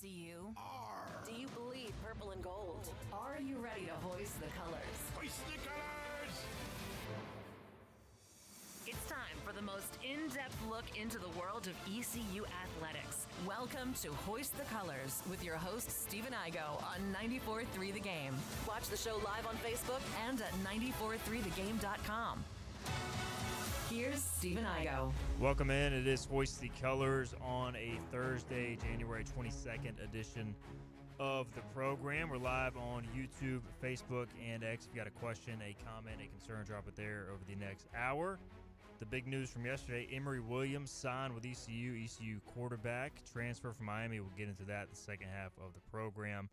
ECU? Do you bleed purple and gold? Are you ready to hoist the colors? Hoist the colors! It's time for the most in-depth look into the world of ECU athletics. Welcome to Hoist the Colors with your host, Stephen Igo on 94.3 The Game. Watch the show live on Facebook and at 943thegame.com. Here's Stephen Igo. Welcome in. It is Hoist the Colors on a Thursday, January 22nd edition of the program. We're live on YouTube, Facebook, and X. If you got a question, a comment, a concern, drop it there over the next hour. The big news from yesterday, Emory Williams signed with ECU quarterback, transfer from Miami. We'll get into that the second half of the program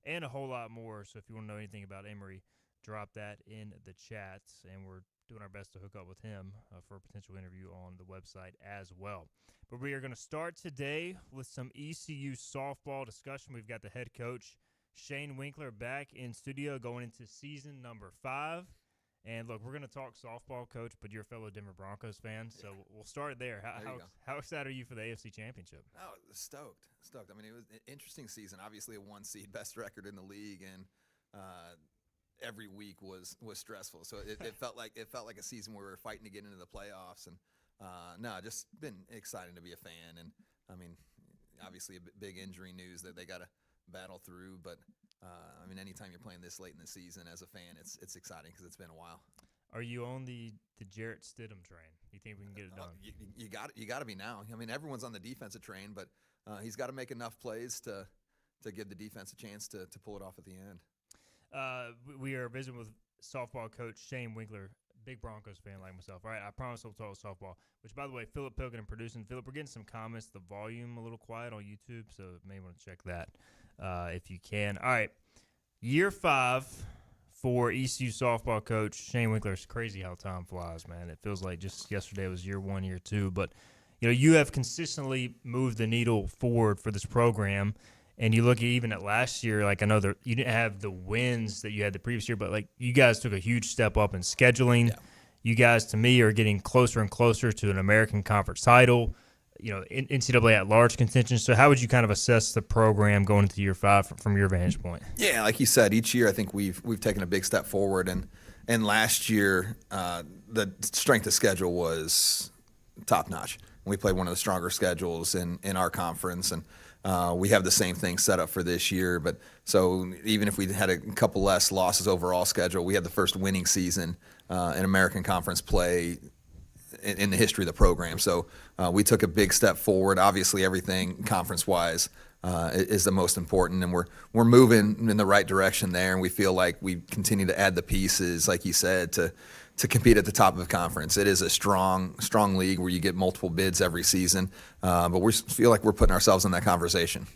and a whole lot more. So if you want to know anything about Emory, drop that in the chat, and we're doing our best to hook up with him for a potential interview on the website as well. But we are going to start today with some ECU softball discussion. We've got the head coach, Shane Winkler, back in studio going into season number 5. And, look, we're going to talk softball, Coach, but you're a fellow Denver Broncos fan, so we'll start there. How excited are you for the AFC Championship? Oh, stoked. I mean, it was an interesting season. Obviously, a 1-seed, best record in the league, and every week was stressful. So it felt like a season where we were fighting to get into the playoffs. And just been exciting to be a fan. And I mean, obviously a big injury news that they got to battle through, but. I mean, anytime you're playing this late in the season as a fan, it's exciting because it's been a while. Are you on the Jarrett Stidham train? You think we can get it done? You got to be now. I mean, everyone's on the defensive train, but he's got to make enough plays to give the defense a chance to pull it off at the end. We are visiting with softball coach Shane Winkler, big Broncos fan like myself. All right, I promise we'll talk softball, which, by the way, Philip Pilkin producing. Philip, we're getting some comments. The volume a little quiet on YouTube, so you may want to check that if you can. All right, year 5 for ECU softball coach Shane Winkler. It's crazy how time flies, man. It feels like just yesterday was year 1, year 2. But, you have consistently moved the needle forward for this program. And you look even at last year, like I know you didn't have the wins that you had the previous year, but like you guys took a huge step up in scheduling. Yeah. You guys, to me, are getting closer and closer to an American Conference title, NCAA at large contention. So how would you kind of assess the program going into year 5 from your vantage point? Yeah, like you said, each year I think we've taken a big step forward. And last year, the strength of schedule was top notch. We played one of the stronger schedules in our conference, and we have the same thing set up for this year. But so even if we had a couple less losses overall schedule, we had the first winning season in American Conference play in the history of the program. So we took a big step forward. Obviously, everything conference-wise is the most important, and we're moving in the right direction there. And we feel like we continue to add the pieces, like you said, to compete at the top of the conference. It is a strong league where you get multiple bids every season, but we feel like we're putting ourselves in that conversation.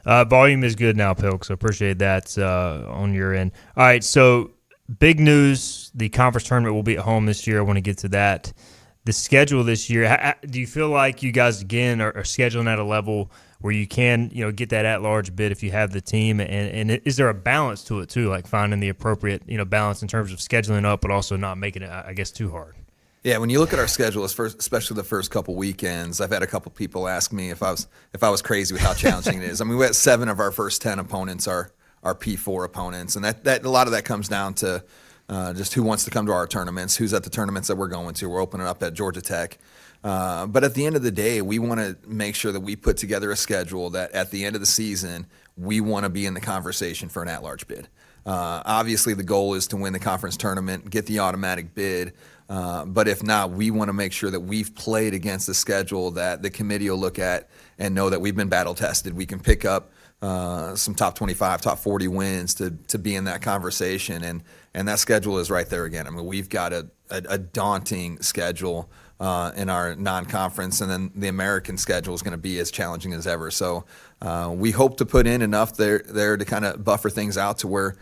Volume is good now, Pilk, so appreciate that on your end. All right, so big news, the conference tournament will be at home this year. I want to get to that. The schedule this year, do you feel like you guys, again, are scheduling at a level where you can, get that at-large bid if you have the team? And is there a balance to it, too, like finding the appropriate, balance in terms of scheduling up but also not making it, I guess, too hard? Yeah, when you look at our schedule, especially the first couple weekends, I've had a couple people ask me if I was crazy with how challenging it is. I mean, we had 7 of our first 10 opponents are P4 opponents, and that a lot of that comes down to just who wants to come to our tournaments, who's at the tournaments that we're going to. We're opening up at Georgia Tech. But at the end of the day, we want to make sure that we put together a schedule that at the end of the season, we want to be in the conversation for an at-large bid. Obviously, the goal is to win the conference tournament, get the automatic bid. But if not, we want to make sure that we've played against the schedule that the committee will look at and know that we've been battle-tested. We can pick up some top 25, top 40 wins to be in that conversation. And that schedule is right there again. I mean, we've got a daunting schedule in our non-conference, and then the American schedule is going to be as challenging as ever. So we hope to put in enough there to kind of buffer things out to where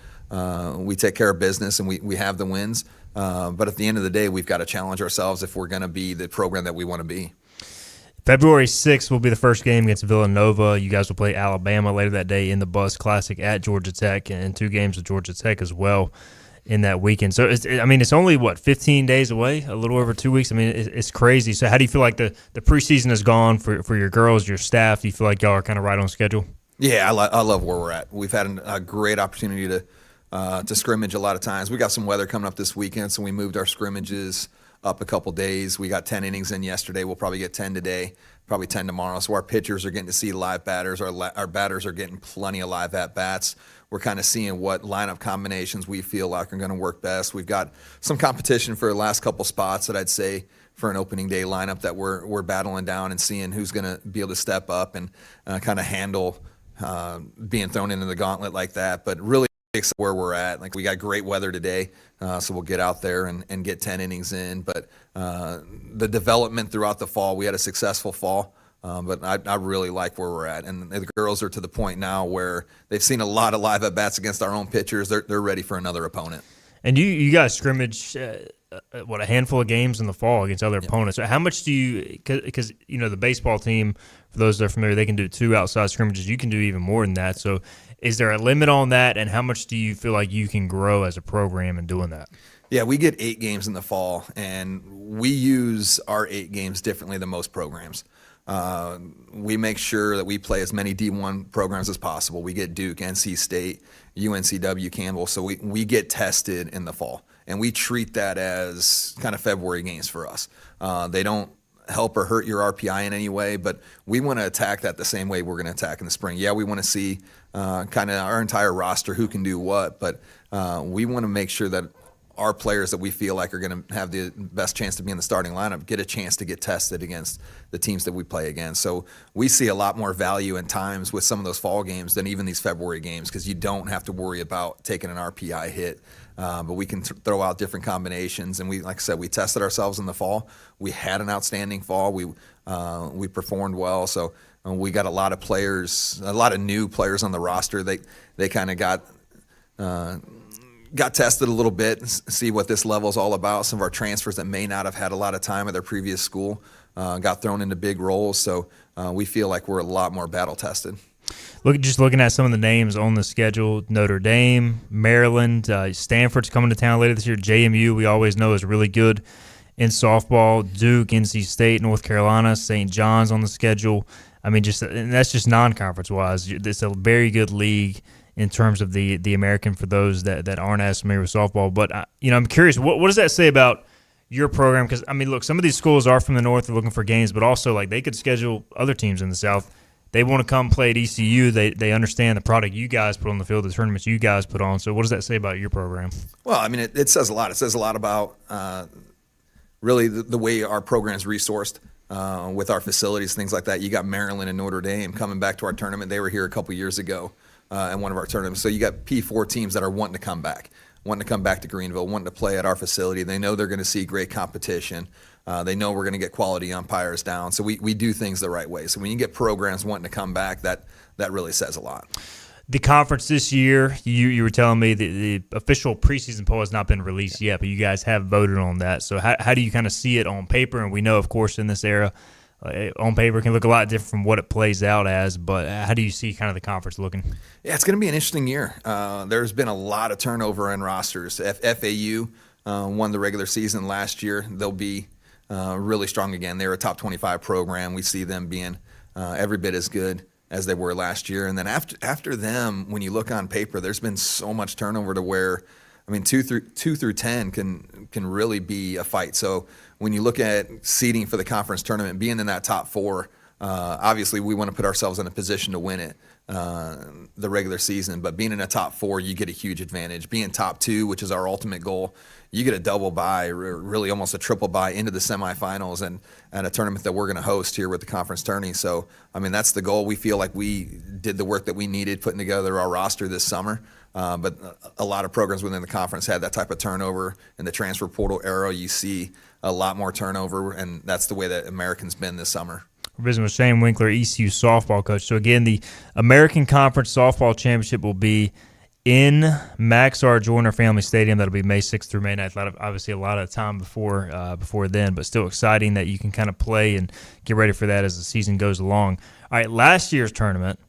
we take care of business and we have the wins. But at the end of the day, we've got to challenge ourselves if we're going to be the program that we want to be. February 6th will be the first game against Villanova. You guys will play Alabama later that day in the Bus Classic at Georgia Tech, and 2 games with Georgia Tech as well in that weekend. So, it's only, 15 days away, a little over 2 weeks. I mean, it's crazy. So how do you feel like the preseason has gone for your girls, your staff? Do you feel like y'all are kind of right on schedule? Yeah, I love where we're at. We've had a great opportunity to scrimmage a lot of times. We got some weather coming up this weekend, so we moved our scrimmages up a couple days. We got 10 innings in yesterday. We'll probably get 10 today, probably 10 tomorrow. So our pitchers are getting to see live batters. Our batters are getting plenty of live at-bats. We're kind of seeing what lineup combinations we feel like are going to work best. We've got some competition for the last couple spots that I'd say for an opening day lineup that we're battling down and seeing who's going to be able to step up and kind of handle being thrown into the gauntlet like that. But really where we're at, like we got great weather today, so we'll get out there and get 10 innings in. But the development throughout the fall, we had a successful fall. But I really like where we're at. And the girls are to the point now where they've seen a lot of live at-bats against our own pitchers. They're ready for another opponent. And you guys scrimmage, a handful of games in the fall against other opponents. How much do you – because, the baseball team, for those that are familiar, they can do 2 outside scrimmages. You can do even more than that. So is there a limit on that, and how much do you feel like you can grow as a program in doing that? Yeah, we get 8 games in the fall, and we use our 8 games differently than most programs. We make sure that we play as many D1 programs as possible. We get Duke, NC State, UNCW, Campbell, so we get tested in the fall, and we treat that as kind of February games for us. They don't help or hurt your RPI in any way, but we want to attack that the same way we're going to attack in the spring. Yeah, we want to see kind of our entire roster, who can do what, but we want to make sure that our players that we feel like are going to have the best chance to be in the starting lineup get a chance to get tested against the teams that we play against. So we see a lot more value in times with some of those fall games than even these February games, because you don't have to worry about taking an RPI hit. But we can throw out different combinations. And like I said, we tested ourselves in the fall. We had an outstanding fall. We performed well. So we got a lot of players, a lot of new players on the roster. They kind of got tested a little bit and see what this level is all about. Some of our transfers that may not have had a lot of time at their previous school got thrown into big roles. So we feel like we're a lot more battle tested. Looking at some of the names on the schedule: Notre Dame, Maryland, Stanford's coming to town later this year. JMU, we always know, is really good in softball. Duke, NC State, North Carolina, St. John's on the schedule. I mean, and that's just non-conference wise. It's a very good league in terms of the American for those that aren't as familiar with softball. But I'm curious, what does that say about your program? Because look, some of these schools are from the north, they're looking for games, but also like they could schedule other teams in the south. They want to come play at ECU. They understand the product you guys put on the field, the tournaments you guys put on. So what does that say about your program? Well, it says a lot. It says a lot about really the way our program's resourced with our facilities, things like that. You got Maryland and Notre Dame coming back to our tournament. They were here a couple years ago in one of our tournaments. So you got P4 teams that are wanting to come back to Greenville, wanting to play at our facility. They know they're going to see great competition. They know we're going to get quality umpires down. So we do things the right way. So when you get programs wanting to come back, that really says a lot. The conference this year, you were telling me the official preseason poll has not been released yet, but you guys have voted on that. So how do you kind of see it on paper? And we know, of course, in this era, on paper can look a lot different from what it plays out as, but how do you see kind of the conference looking? Yeah, it's going to be an interesting year. There's been a lot of turnover in rosters. FAU won the regular season last year. They'll be really strong again. They're a top 25 program. We see them being every bit as good as they were last year. And then after them, when you look on paper, there's been so much turnover to where, 2 through 10 can really be a fight. So when you look at seeding for the conference tournament, being in that top 4, obviously we want to put ourselves in a position to win it the regular season. But being in a top 4, you get a huge advantage. Being top 2, which is our ultimate goal, you get a double bye, really almost a triple bye into the semifinals and a tournament that we're going to host here with the conference tourney. So, that's the goal. We feel like we did the work that we needed putting together our roster this summer. But a lot of programs within the conference had that type of turnover. In the transfer portal era, you see a lot more turnover, and that's the way that American's been this summer. We're visiting with Shane Winkler, ECU softball coach. So, again, the American Conference Softball Championship will be in Maxar Joyner Family Stadium. That'll be May 6th through May 9th. Obviously, a lot of time before then, but still exciting that you can kind of play and get ready for that as the season goes along. All right, last year's tournament,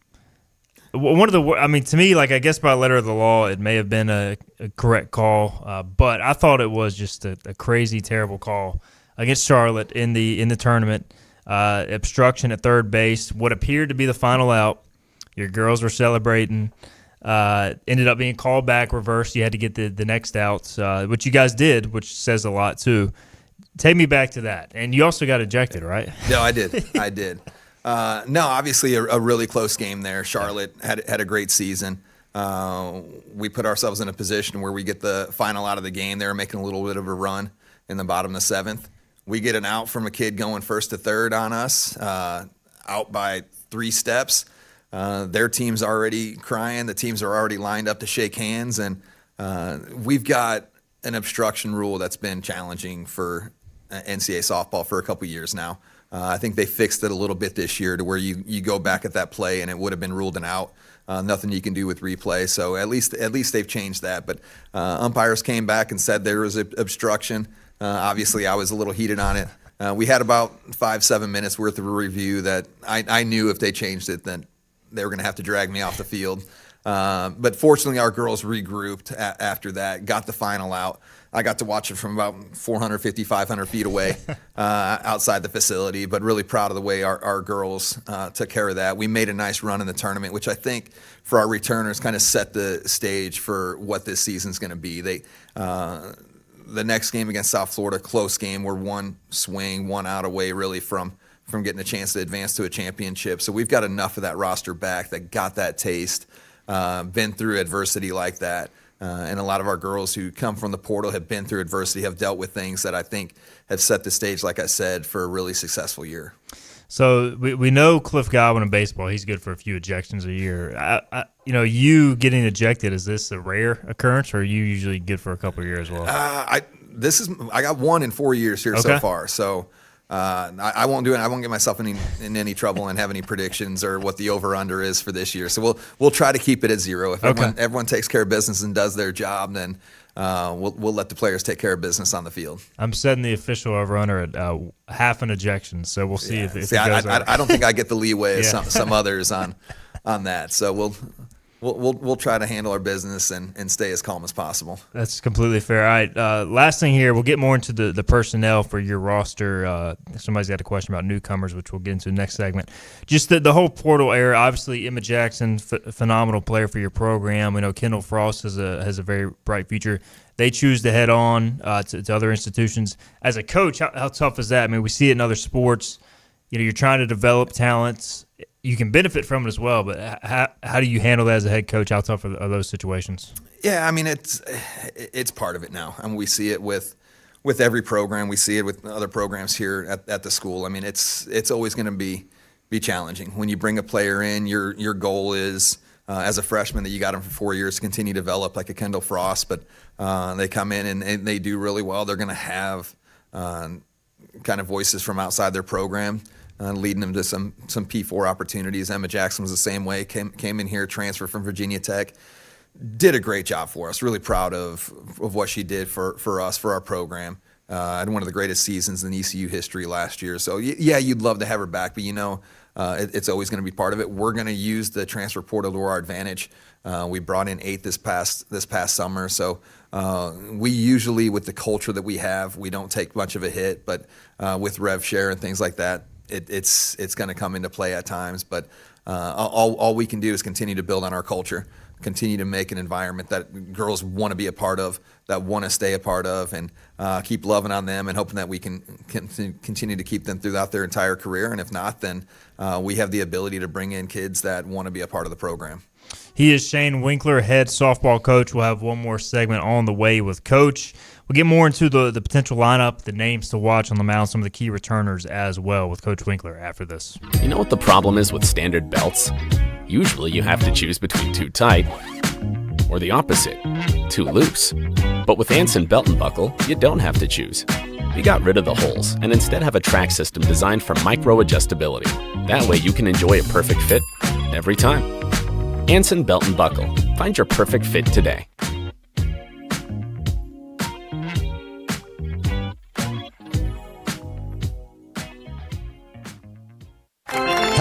one of the, to me, I guess by letter of the law, it may have been a correct call, but I thought it was just a crazy, terrible call against Charlotte in the tournament. Obstruction at third base, what appeared to be the final out. Your girls were celebrating. Ended up being called back, reversed. You had to get the next outs, which you guys did, which says a lot too. Take me back to that. And you also got ejected, right? No, I did. I did. No, obviously a really close game there. Charlotte had a great season. We put ourselves in a position where we get the final out of the game. They were making a little bit of a run in the bottom of the 7th. We get an out from a kid going first to third on us, out by 3 steps. Their team's already crying. The teams are already lined up to shake hands. And we've got an obstruction rule that's been challenging for NCAA softball for a couple years now. I think they fixed it a little bit this year to where you go back at that play and it would have been ruled an out. Nothing you can do with replay. So at least they've changed that. But umpires came back and said there was obstruction. Obviously, I was a little heated on it. We had about 5-7 minutes worth of a review that I knew if they changed it, then they were going to have to drag me off the field. But fortunately, our girls regrouped after that, got the final out. I got to watch it from about 450, 500 feet away outside the facility, but really proud of the way our girls took care of that. We made a nice run in the tournament, which I think for our returners kind of set the stage for what this season's going to be. The next game against South Florida, close game, we're 1 swing, 1 out away really from getting a chance to advance to a championship. So we've got enough of that roster back that got that taste, been through adversity like that. And a lot of our girls who come from the portal have been through adversity, have dealt with things that I think have set the stage, like I said, for a really successful year. So we know Cliff Godwin in baseball, he's good for a few ejections a year. You getting ejected, is this a rare occurrence, or are you usually good for a couple of years as well? I got 1 in 4 years here so far. So I won't do it. I won't get myself in any trouble and have any predictions or what the over/under is for this year. So we'll try to keep it at 0. If everyone takes care of business and does their job, then we'll let the players take care of business on the field. I'm setting the official over/under at half an ejection, so we'll see if it goes I don't think I get the leeway as some others on that. So we'll try to handle our business and stay as calm as possible. That's completely fair. All right, last thing here, we'll get more into the personnel for your roster. Somebody's got a question about newcomers, which we'll get into next segment. Just the whole portal era, obviously Emma Jackson, phenomenal player for your program. We know Kendall Frost has a very bright future. They choose to head on to other institutions. As a coach, how tough is that? I mean, we see it in other sports. You're trying to develop talents. You can benefit from it as well, but how do you handle that as a head coach? How tough are those situations? Yeah, I mean, it's part of it now. I mean, we see it with every program. We see it with other programs here at the school. I mean, it's always going to be challenging. When you bring a player in, your goal is, as a freshman that you got them for 4 years, to continue to develop like a Kendall Frost, but they come in and they do really well. They're going to have kind of voices from outside their program, leading them to some P4 opportunities. Emma Jackson was the same way, came in here, transferred from Virginia Tech, did a great job for us. Really proud of what she did for us, for our program. Had one of the greatest seasons in ECU history last year. So, yeah, you'd love to have her back, but it's always going to be part of it. We're going to use the transfer portal to our advantage. We brought in 8 this past summer. So we usually, with the culture that we have, we don't take much of a hit, but with rev share and things like that, it's going to come into play at times, but all we can do is continue to build on our culture, continue to make an environment that girls want to be a part of, that want to stay a part of, and keep loving on them and hoping that we can continue to keep them throughout their entire career. And if not, then we have the ability to bring in kids that want to be a part of the program. He is Shane Winkler, head softball coach. We'll have one more segment on the way with Coach. We'll get more into the potential lineup, the names to watch on the mound, some of the key returners as well with Coach Winkler after this. You know what the problem is with standard belts? Usually you have to choose between too tight or the opposite, too loose. But with Anson Belt and Buckle, you don't have to choose. We got rid of the holes and instead have a track system designed for micro-adjustability. That way you can enjoy a perfect fit every time. Anson Belt and Buckle. Find your perfect fit today.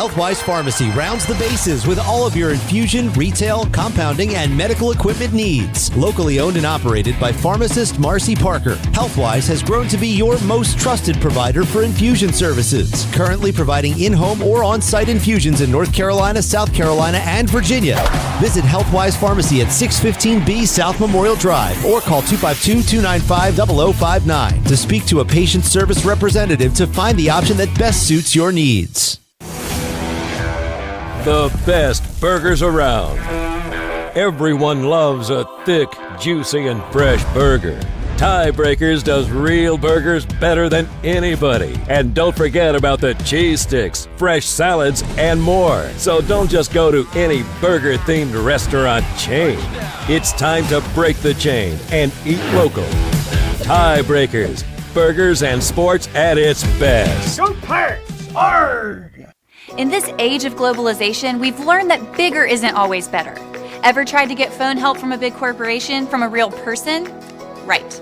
Healthwise Pharmacy rounds the bases with all of your infusion, retail, compounding, and medical equipment needs. Locally owned and operated by pharmacist Marcy Parker, Healthwise has grown to be your most trusted provider for infusion services. Currently providing in-home or on-site infusions in North Carolina, South Carolina, and Virginia. Visit Healthwise Pharmacy at 615B South Memorial Drive or call 252-295-0059 to speak to a patient service representative to find the option that best suits your needs. The best burgers around. Everyone loves a thick, juicy, and fresh burger. Tiebreakers does real burgers better than anybody. And don't forget about the cheese sticks, fresh salads, and more. So don't just go to any burger-themed restaurant chain. It's time to break the chain and eat local. Tiebreakers, burgers and sports at its best. Go Pirates! Arg! In this age of globalization, we've learned that bigger isn't always better. Ever tried to get phone help from a big corporation from a real person? Right.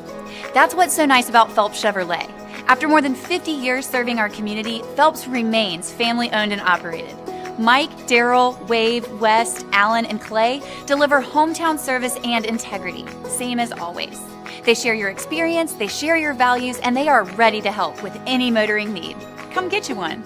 That's what's so nice about Phelps Chevrolet. After more than 50 years serving our community, Phelps remains family-owned and operated. Mike, Daryl, Wave, West, Alan, and Clay deliver hometown service and integrity, same as always. They share your experience, they share your values, and they are ready to help with any motoring need. Come get you one.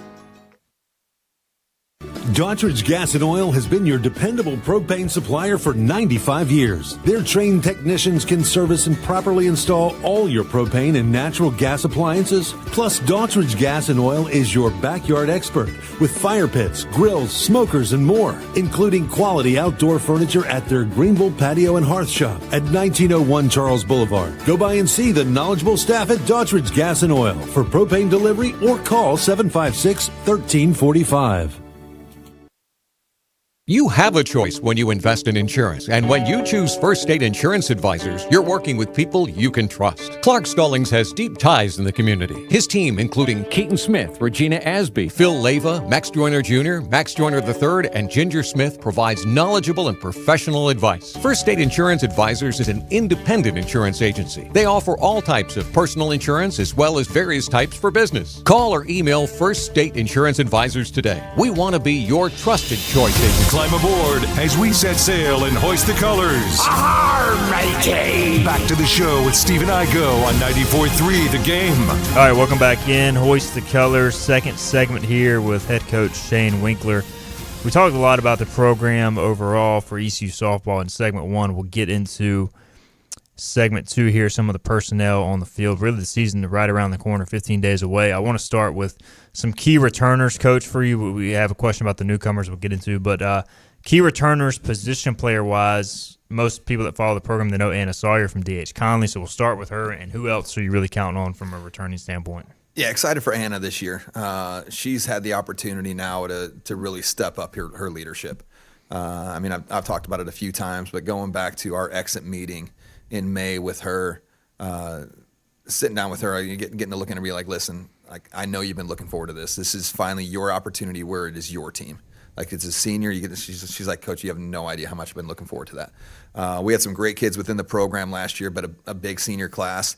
Daughtridge Gas and Oil has been your dependable propane supplier for 95 years. Their trained technicians can service and properly install all your propane and natural gas appliances. Plus, Daughtridge Gas and Oil is your backyard expert with fire pits, grills, smokers, and more, including quality outdoor furniture at their Greenville Patio and Hearth Shop at 1901 Charles Boulevard. Go by and see the knowledgeable staff at Daughtridge Gas and Oil for propane delivery or call 756-1345. You have a choice when you invest in insurance, and when you choose First State Insurance Advisors, you're working with people you can trust. Clark Stallings has deep ties in the community. His team, including Keaton Smith, Regina Asby, Phil Leyva, Max Joyner Jr., Max Joyner III, and Ginger Smith, provides knowledgeable and professional advice. First State Insurance Advisors is an independent insurance agency. They offer all types of personal insurance as well as various types for business. Call or email First State Insurance Advisors today. We want to be your trusted choice agency. Climb aboard as we set sail and hoist the colors. Arr, matey! Back to the show with Steve and Igo on 94.3 The Game. All right, welcome back in. Hoist the Colors, second segment here with head coach Shane Winkler. We talked a lot about the program overall for ECU softball in segment one. We'll get into segment two here, some of the personnel on the field. Really, the season right around the corner, 15 days away. I want to start with some key returners, Coach, for you. We have a question about the newcomers we'll get into, but key returners, position player-wise, most people that follow the program, they know Anna Sawyer from D.H. Conley, so we'll start with her, and who else are you really counting on from a returning standpoint? Yeah, excited for Anna this year. She's had the opportunity now to really step up her leadership. I mean, I've talked about it a few times, but going back to our exit meeting in May with her, sitting down with her, getting to look at her and be like, listen, I know you've been looking forward to this. This is finally your opportunity where it is your team. Like, it's a senior. She's like, Coach, you have no idea how much I've been looking forward to that. We had some great kids within the program last year, but a big senior class,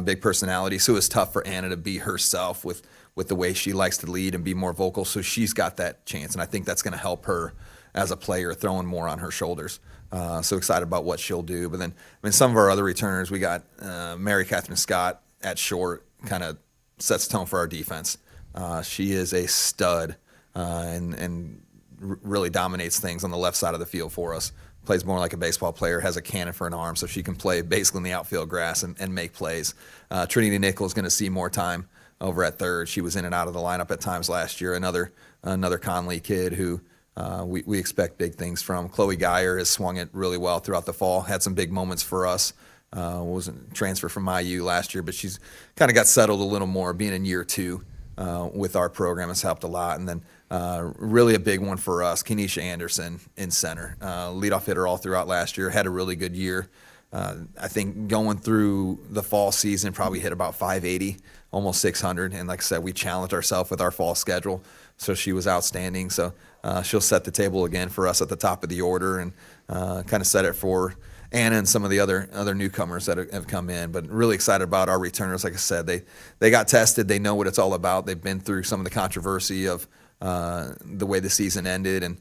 big personality. So it was tough for Anna to be herself with the way she likes to lead and be more vocal. So she's got that chance, and I think that's going to help her as a player, throwing more on her shoulders. So excited about what she'll do. But then, I mean, some of our other returners, we got Mary Catherine Scott at short, kind of sets the tone for our defense. She is a stud and really dominates things on the left side of the field for us. Plays more like a baseball player, has a cannon for an arm, so she can play basically in the outfield grass and make plays. Trinity Nichols is going to see more time over at third. She was in and out of the lineup at times last year. Another Conley kid who we expect big things from. Chloe Geyer has swung it really well throughout the fall, had some big moments for us. Wasn't transfer from IU last year, but she's kind of got settled a little more. Being in year two with our program has helped a lot. And then really a big one for us, Kenesha Anderson in center. Leadoff hitter all throughout last year, had a really good year. I think going through the fall season, probably hit about 580, almost 600. And like I said, we challenged ourselves with our fall schedule, so she was outstanding. So she'll set the table again for us at the top of the order and kind of set it for Anna and some of the other newcomers that have come in. But really excited about our returners. Like I said, they got tested. They know what it's all about. They've been through some of the controversy of the way the season ended, and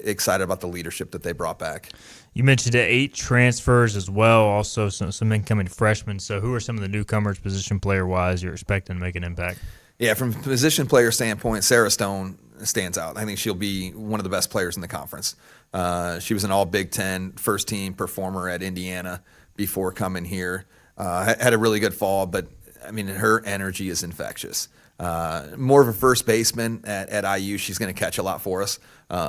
excited about the leadership that they brought back. You mentioned 8 transfers as well, also some incoming freshmen. So who are some of the newcomers, position player-wise, you're expecting to make an impact? Yeah, from a position player standpoint, Sarah Stone stands out. I think she'll be one of the best players in the conference. She was an all Big Ten first-team performer at Indiana before coming here. Had a really good fall, but, I mean, her energy is infectious. More of a first baseman at IU. She's going to catch a lot for us.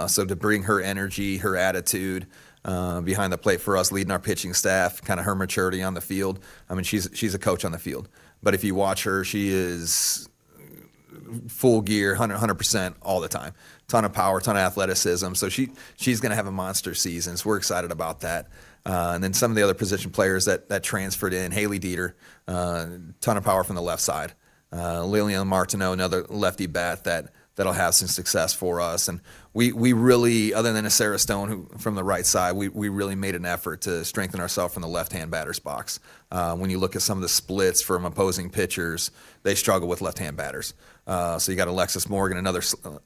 So to bring her energy, her attitude behind the plate for us, leading our pitching staff, kind of her maturity on the field. I mean, she's a coach on the field. But if you watch her, she is full gear, 100% all the time. Ton of power, ton of athleticism. So she's going to have a monster season. So we're excited about that. And then some of the other position players that transferred in, Haley Dieter, ton of power from the left side. Lillian Martineau, another lefty bat that'll have some success for us. And we really, other than a Sarah Stone who from the right side, we really made an effort to strengthen ourselves from the left-hand batter's box. When you look at some of the splits from opposing pitchers, they struggle with left-hand batters. So you got Alexis Morgan, another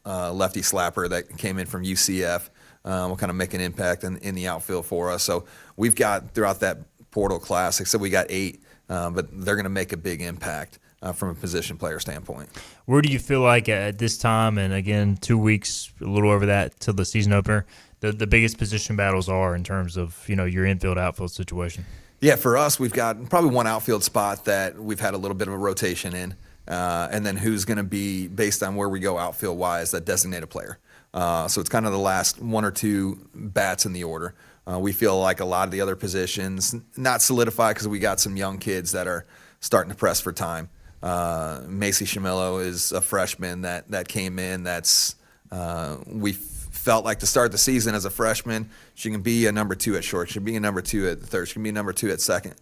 lefty slapper that came in from UCF, will kind of make an impact in the outfield for us. So we've got, throughout that portal class, like I said, we got 8, but they're going to make a big impact from a position player standpoint. Where do you feel like at this time, and again, 2 weeks, a little over that till the season opener, the biggest position battles are in terms of, your infield outfield situation? Yeah, for us, we've got probably one outfield spot that we've had a little bit of a rotation in, and then who's going to be, based on where we go outfield wise, that designated player. So it's kind of the last 1 or 2 bats in the order. We feel like a lot of the other positions not solidified because we got some young kids that are starting to press for time. Macy Chamillo is a freshman that came in. We felt like to start the season as a freshman, she can be a number 2 at short. She can be a number 2 at third. She can be a number 2 at second.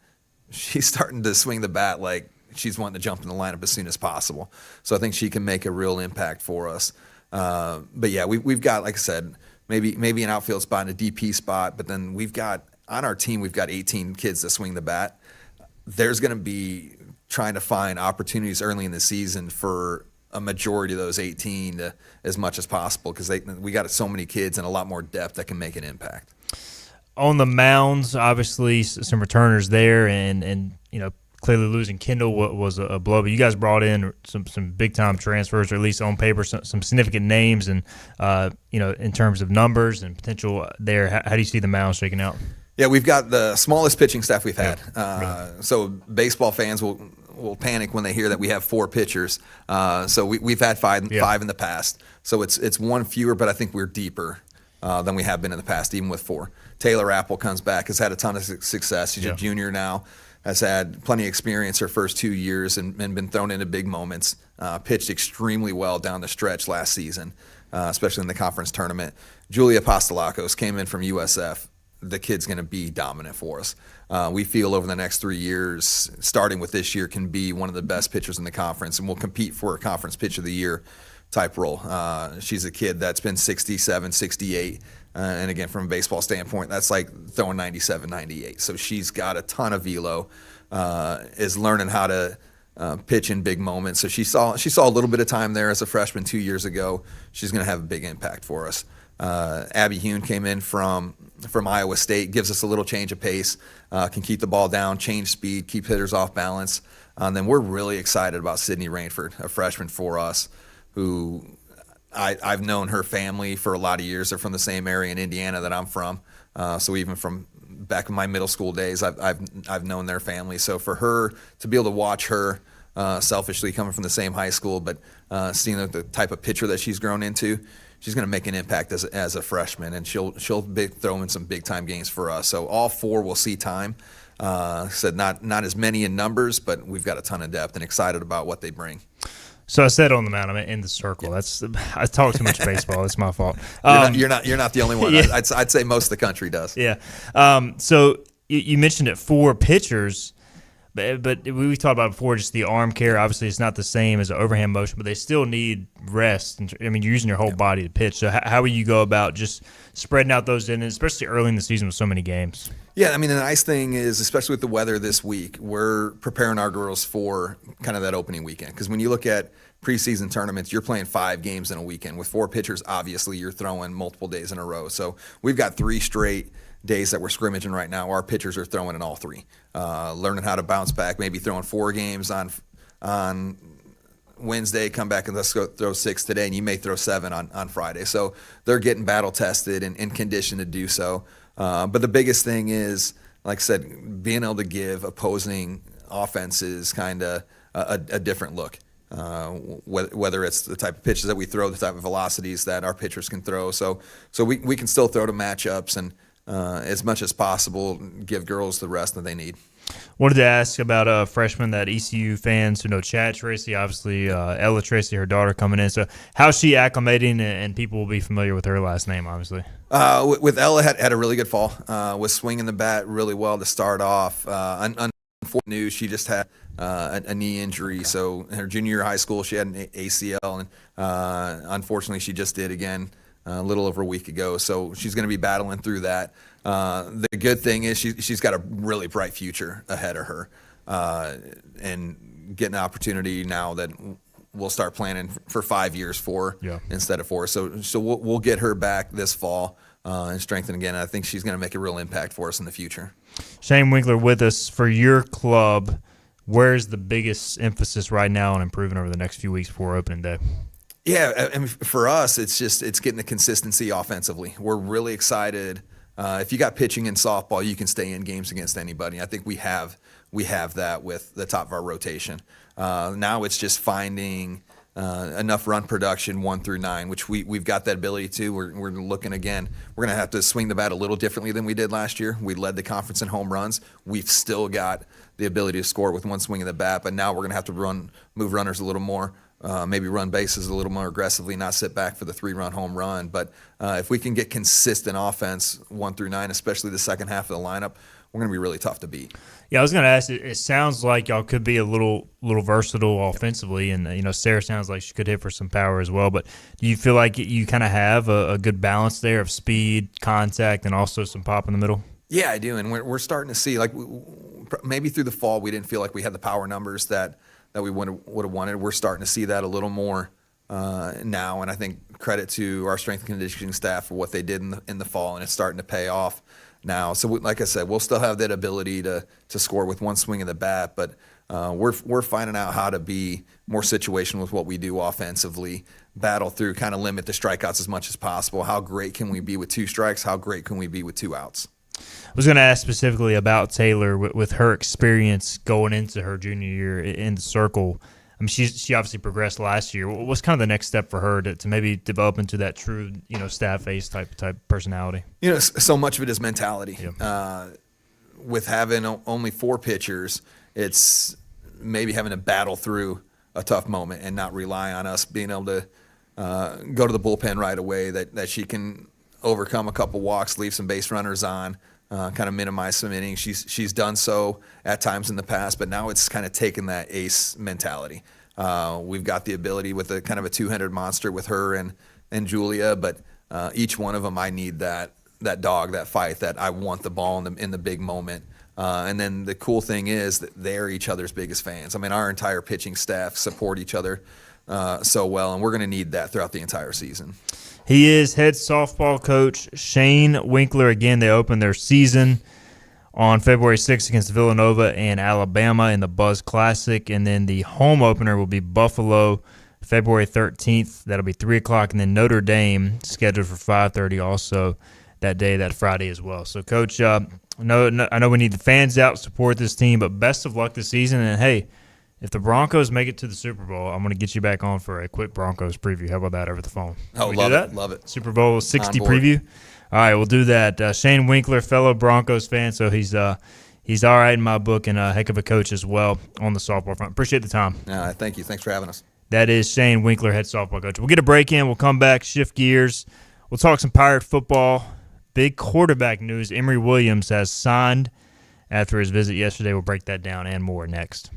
She's starting to swing the bat like she's wanting to jump in the lineup as soon as possible. So I think she can make a real impact for us. But yeah, we've got, like I said, maybe an outfield spot and a DP spot, but then on our team, we've got 18 kids that swing the bat. There's going to be trying to find opportunities early in the season for a majority of those 18 as much as possible, because we got so many kids and a lot more depth that can make an impact. On the mounds, obviously some returners there, and clearly losing Kendall was a blow. But you guys brought in some big time transfers, or at least on paper some significant names, and in terms of numbers and potential there. How do you see the mound shaking out? Yeah, we've got the smallest pitching staff we've had. So baseball fans will panic when they hear that we have 4 pitchers. So we've had five in the past. So it's 1 fewer, but I think we're deeper than we have been in the past, even with 4. Taylor Apple comes back, has had a ton of success. She's a junior now, has had plenty of experience her first 2 years and been thrown into big moments. Pitched extremely well down the stretch last season, especially in the conference tournament. Julia Apostolakos came in from USF. The kid's going to be dominant for us. We feel over the next 3 years, starting with this year, can be one of the best pitchers in the conference, and will compete for a conference pitch of the year type role. She's a kid that's been 67, 68, and again, from a baseball standpoint, that's like throwing 97, 98. So she's got a ton of velo, is learning how to pitch in big moments. So she saw a little bit of time there as a freshman 2 years ago. She's going to have a big impact for us. Abby Hune came in from Iowa State, gives us a little change of pace, can keep the ball down, change speed, keep hitters off balance. And then we're really excited about Sydney Rainford, a freshman for us, who I've known her family for a lot of years. They're from the same area in Indiana that I'm from. So even from back in my middle school days, I've known their family. So for her to be able to watch her, selfishly coming from the same high school, but seeing the type of pitcher that she's grown into, she's going to make an impact as a freshman, and she'll throw in some big time games for us. So all 4 will see time. Said not as many in numbers, but we've got a ton of depth and excited about what they bring. So I said on the mound, I'm in the circle. Yeah. I talk too much baseball. That's my fault. You're not the only one. Yeah. I'd say most of the country does. Yeah. So you mentioned it, 4 pitchers, But we talked about before, just the arm care. Obviously, it's not the same as an overhand motion, but they still need rest. I mean, you're using your whole body to pitch. So how will you go about just spreading out those innings, especially early in the season with so many games? Yeah, I mean, the nice thing is, especially with the weather this week, we're preparing our girls for kind of that opening weekend. Because when you look at preseason tournaments, you're playing 5 games in a weekend. With 4 pitchers, obviously, you're throwing multiple days in a row. So we've got 3 straight days that we're scrimmaging right now. Our pitchers are throwing in all 3, learning how to bounce back, maybe throwing 4 games on Wednesday, come back and let's go throw 6 today, and you may throw 7 on Friday. So they're getting battle tested and conditioned to do so. But the biggest thing is, like I said, being able to give opposing offenses kind of a different look. Whether it's the type of pitches that we throw, the type of velocities that our pitchers can throw. So we can still throw to matchups and as much as possible give girls the rest that they need. Wanted to ask about a freshman that ECU fans who know Chad Tracy, obviously Ella Tracy, her daughter, coming in. So how's she acclimating, and people will be familiar with her last name, obviously? With Ella, had a really good fall. Was swinging the bat really well to start off. Unfortunately, news, she just had a knee injury. So in her junior year of high school, she had an ACL, and unfortunately, she just did again a little over a week ago. So she's going to be battling through that. The good thing is she's got a really bright future ahead of her, and getting an opportunity now that we'll start planning for 5 years for instead of 4. So we'll get her back this fall and strengthen again. I think she's going to make a real impact for us in the future. Shane Winkler with us. For your club, where's the biggest emphasis right now on improving over the next few weeks before opening day? Yeah, I mean, for us, it's getting the consistency offensively. We're really excited. If you got pitching in softball, you can stay in games against anybody. I think we have that with the top of our rotation. Now it's just finding enough run production 1 through 9, which we've got that ability to. We're looking again. We're going to have to swing the bat a little differently than we did last year. We led the conference in home runs. We've still got the ability to score with 1 swing of the bat, but now we're going to have to move runners a little more. Maybe run bases a little more aggressively, not sit back for the 3-run home run. But if we can get consistent offense 1 through 9, especially the second half of the lineup, we're going to be really tough to beat. Yeah, I was going to ask. It sounds like y'all could be a little versatile offensively, and Sarah sounds like she could hit for some power as well. But do you feel like you kind of have a good balance there of speed, contact, and also some pop in the middle? Yeah, I do, and we're starting to see, like, maybe through the fall we didn't feel like we had the power numbers that we would have wanted. We're starting to see that a little more now, and I think credit to our strength and conditioning staff for what they did in the fall, and it's starting to pay off now. So, like I said, we'll still have that ability to score with 1 swing of the bat, but we're finding out how to be more situational with what we do offensively, battle through, kind of limit the strikeouts as much as possible. How great can we be with 2 strikes? How great can we be with 2 outs? I was going to ask specifically about Taylor with her experience going into her junior year in the circle. I mean, she obviously progressed last year. What's kind of the next step for her to maybe develop into that true, staff ace type personality? So much of it is mentality. Yep. With having only 4 pitchers, it's maybe having to battle through a tough moment and not rely on us being able to go to the bullpen right away, that she can overcome a couple walks, leave some base runners on, kind of minimize some innings. She's done so at times in the past, but now it's kind of taken that ace mentality. We've got the ability with a kind of a 200 monster with her and Julia, but each one of them, I need that dog, that fight, that I want the ball in the big moment. And then the cool thing is that they're each other's biggest fans. I mean, our entire pitching staff support each other so well, and we're going to need that throughout the entire season. He is head softball coach Shane Winkler. Again, they open their season on February 6th against Villanova and Alabama in the Buzz Classic. And then the home opener will be Buffalo, February 13th. That'll be 3 o'clock. And then Notre Dame scheduled for 5:30 also that day, that Friday as well. So, Coach, I know we need the fans out to support this team, but best of luck this season. And, hey, if the Broncos make it to the Super Bowl, I'm going to get you back on for a quick Broncos preview. How about that over the phone? Oh, love it. Super Bowl 60 preview. All right, we'll do that. Shane Winkler, fellow Broncos fan, so he's all right in my book and a heck of a coach as well on the softball front. Appreciate the time. Thank you. Thanks for having us. That is Shane Winkler, head softball coach. We'll get a break in. We'll come back, shift gears. We'll talk some Pirate football. Big quarterback news. Emory Williams has signed after his visit yesterday. We'll break that down and more next.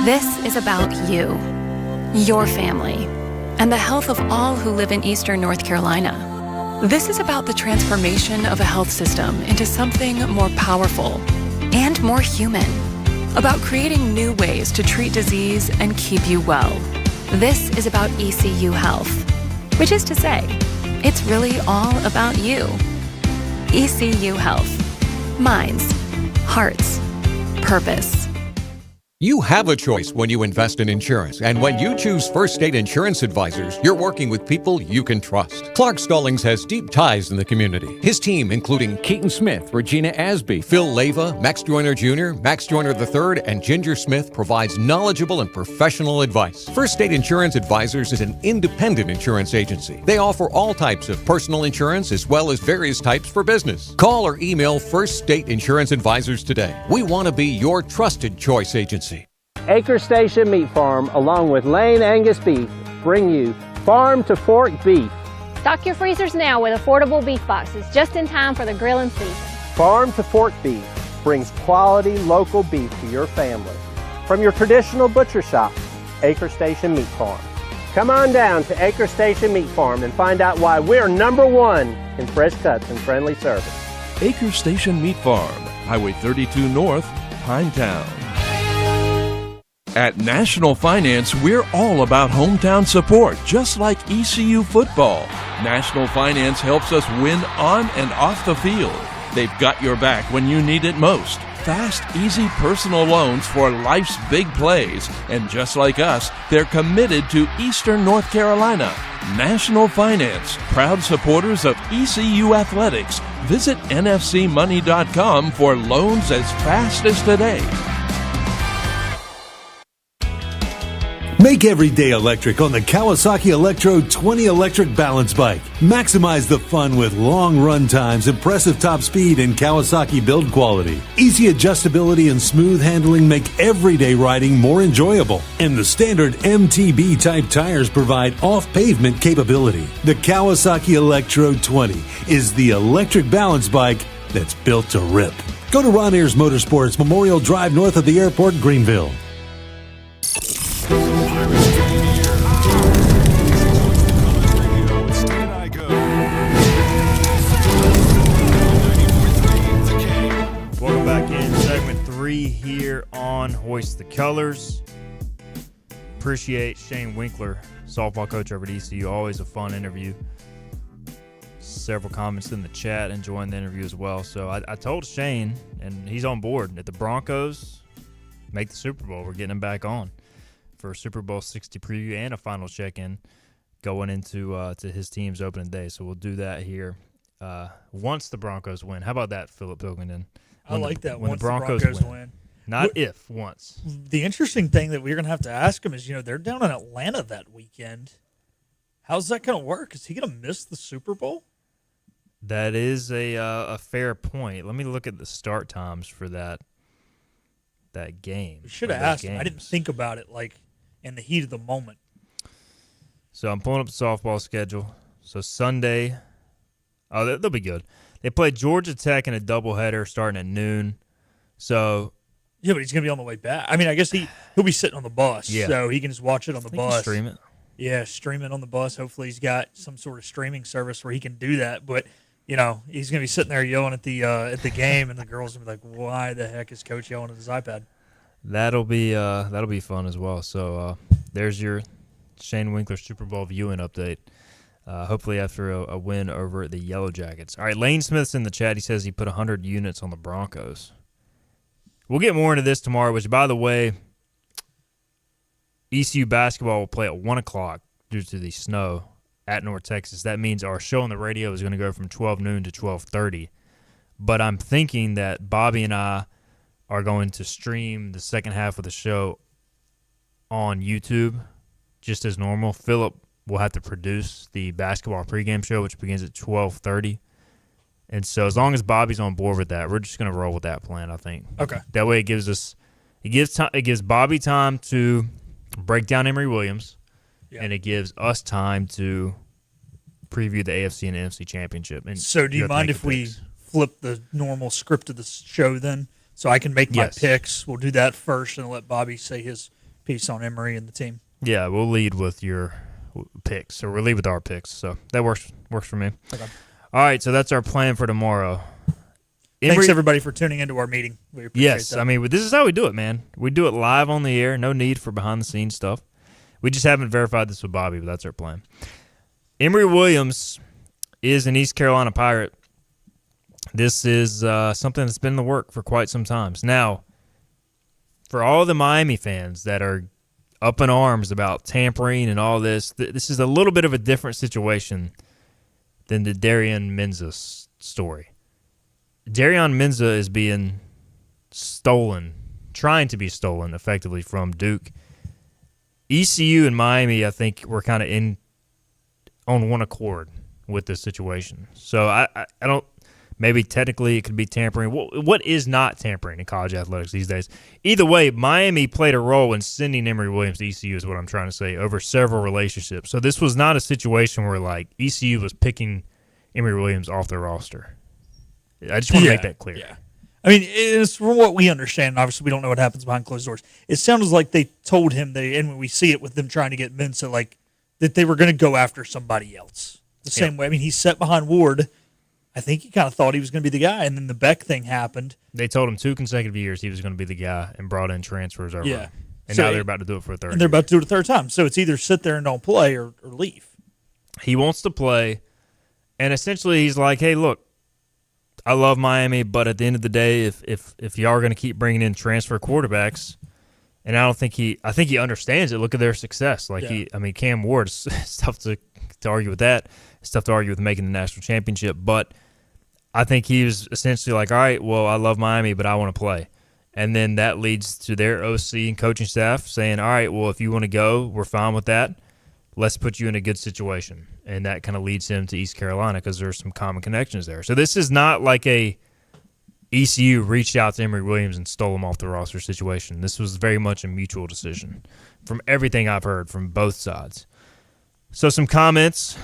This is about you, your family, and the health of all who live in Eastern North Carolina. This is about the transformation of a health system into something more powerful and more human, about creating new ways to treat disease and keep you well. This is about ECU Health, which is to say, it's really all about you. ECU Health. Minds, hearts, purpose. You have a choice when you invest in insurance, and when you choose First State Insurance Advisors, you're working with people you can trust. Clark Stallings has deep ties in the community. His team, including Keaton Smith, Regina Asby, Phil Leva, Max Joyner Jr., Max Joyner III, and Ginger Smith, provides knowledgeable and professional advice. First State Insurance Advisors is an independent insurance agency. They offer all types of personal insurance as well as various types for business. Call or email First State Insurance Advisors today. We want to be your trusted choice agency. Acre Station Meat Farm, along with Lane Angus Beef, bring you Farm to Fork Beef. Stock your freezers now with affordable beef boxes, just in time for the grilling season. Farm to Fork Beef brings quality local beef to your family. From your traditional butcher shop, Acre Station Meat Farm. Come on down to Acre Station Meat Farm and find out why we're #1 in fresh cuts and friendly service. Acre Station Meat Farm, Highway 32 North, Pinetown. At National Finance, we're all about hometown support, just like ECU football. National Finance helps us win on and off the field. They've got your back when you need it most. Fast, easy personal loans for life's big plays. And just like us, they're committed to Eastern North Carolina. National Finance, proud supporters of ECU athletics. Visit nfcmoney.com for loans as fast as today. Make every day electric on the Kawasaki Electro 20 electric balance bike. Maximize the fun with long run times, impressive top speed, and Kawasaki build quality. Easy adjustability and smooth handling make everyday riding more enjoyable. And the standard MTB type tires provide off-pavement capability. The Kawasaki Electro 20 is the electric balance bike that's built to rip. Go to Ron Ayers Motorsports, Memorial Drive north of the airport, Greenville. Welcome back in segment 3 here on Hoist the Colors. Appreciate Shane Winkler, softball coach over at ECU. Always a fun interview. Several comments in the chat enjoying the interview as well. So I told Shane, and he's on board, that the Broncos make the Super Bowl. We're getting him back on for a Super Bowl 60 preview and a final check-in going into to his team's opening day. So we'll do that here once the Broncos win. How about that, Philip Pilkington? I like that. When once the Broncos win. Not if, once. The interesting thing that we're going to have to ask him is, they're down in Atlanta that weekend. How's that going to work? Is he going to miss the Super Bowl? That is a fair point. Let me look at the start times for that game. We should have asked him. I didn't think about it in the heat of the moment. So I'm pulling up the softball schedule. So Sunday, they'll be good. They play Georgia Tech in a doubleheader starting at noon. So yeah, but he's going to be on the way back. I mean, I guess he'll be sitting on the bus, so he can just watch it on the bus. Stream it. Yeah, stream it on the bus. Hopefully he's got some sort of streaming service where he can do that. But, he's going to be sitting there yelling at the game, and the girls will be like, why the heck is Coach yelling at his iPad? That'll be fun as well. So there's your Shane Winkler Super Bowl viewing update. Hopefully after a win over at the Yellow Jackets. All right, Lane Smith's in the chat. He says he put 100 units on the Broncos. We'll get more into this tomorrow, which, by the way, ECU basketball will play at 1 o'clock due to the snow at North Texas. That means our show on the radio is going to go from 12 noon to 12:30 But I'm thinking that Bobby and I are going to stream the second half of the show on YouTube just as normal. Philip will have to produce the basketball pregame show, which begins at 12:30. And so as long as Bobby's on board with that, we're just going to roll with that plan, I think. Okay. That way it gives Bobby time to break down Emory Williams, and it gives us time to preview the AFC and NFC championship. And so do you mind if we flip the normal script of the show then? So I can make my picks. We'll do that first and let Bobby say his piece on Emory and the team. Yeah, we'll lead with your picks. So we'll lead with our picks. So that works for me. Okay. All right, so that's our plan for tomorrow. Thanks, everybody, for tuning into our meeting. We appreciate that. I mean, this is how we do it, man. We do it live on the air. No need for behind-the-scenes stuff. We just haven't verified this with Bobby, but that's our plan. Emory Williams is an East Carolina Pirate. This is something that's been in the work for quite some time. Now, for all the Miami fans that are up in arms about tampering and all this, this is a little bit of a different situation than the Darian Menza story. Darian Menza is being stolen, trying to be stolen effectively from Duke. ECU and Miami, I think, were kind of on one accord with this situation. So I don't. Maybe technically it could be tampering. What is not tampering in college athletics these days? Either way, Miami played a role in sending Emory Williams to ECU is what I'm trying to say, over several relationships. So this was not a situation where, like, ECU was picking Emory Williams off their roster. I just want to make that clear. Yeah. I mean, it's from what we understand. Obviously, we don't know what happens behind closed doors. It sounds like they told him, and when we see it with them trying to get Mensa, like, that they were going to go after somebody else. The same way. I mean, he's set behind Ward. I think he kind of thought he was going to be the guy, and then the Beck thing happened. They told him 2 consecutive years he was going to be the guy and brought in transfers over. Yeah. And now they're about to do it for a third. And they're about to do it a third time. So it's either sit there and don't play or leave. He wants to play, and essentially he's like, hey, look, I love Miami, but at the end of the day, if you are going to keep bringing in transfer quarterbacks, and I think he understands it. Look at their success. Cam Ward, it's tough to argue with that. It's tough to argue with making the national championship, but I think he was essentially like, all right, well, I love Miami, but I want to play. And then that leads to their OC and coaching staff saying, all right, well, if you want to go, we're fine with that. Let's put you in a good situation. And that kind of leads him to East Carolina because there's some common connections there. So this is not like a ECU reached out to Emory Williams and stole him off the roster situation. This was very much a mutual decision from everything I've heard from both sides. So some comments.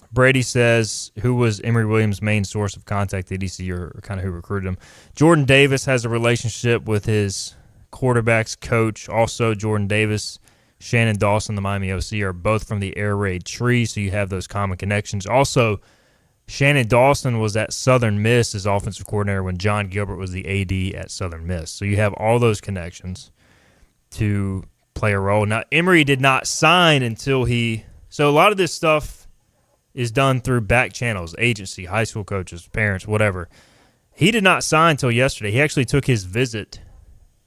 Brady says, who was Emory Williams' main source of contact at ECU, or kind of who recruited him? Jordan Davis has a relationship with his quarterback's coach. Also, Jordan Davis, Shannon Dawson, the Miami OC, are both from the air raid tree, so you have those common connections. Also, Shannon Dawson was at Southern Miss as offensive coordinator when John Gilbert was the AD at Southern Miss. So you have all those connections to play a role. Now, Emory did not sign until so a lot of this stuff is done through back channels, agency, high school coaches, parents, whatever. He did not sign until yesterday. He actually took his visit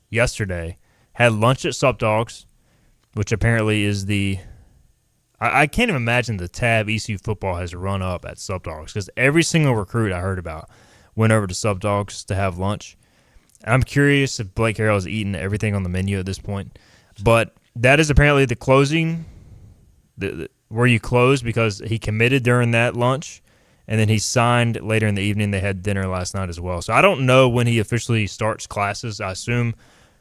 yesterday, had lunch at Sup Dogs, which apparently is I can't even imagine the tab ECU football has run up at Sup Dogs, because every single recruit I heard about went over to Sup Dogs to have lunch. I'm curious if Blake Harrell has eaten everything on the menu at this point. But that is apparently the closing, where you close, because he committed during that lunch, and then he signed later in the evening. They had dinner last night as well. So I don't know when he officially starts classes. I assume,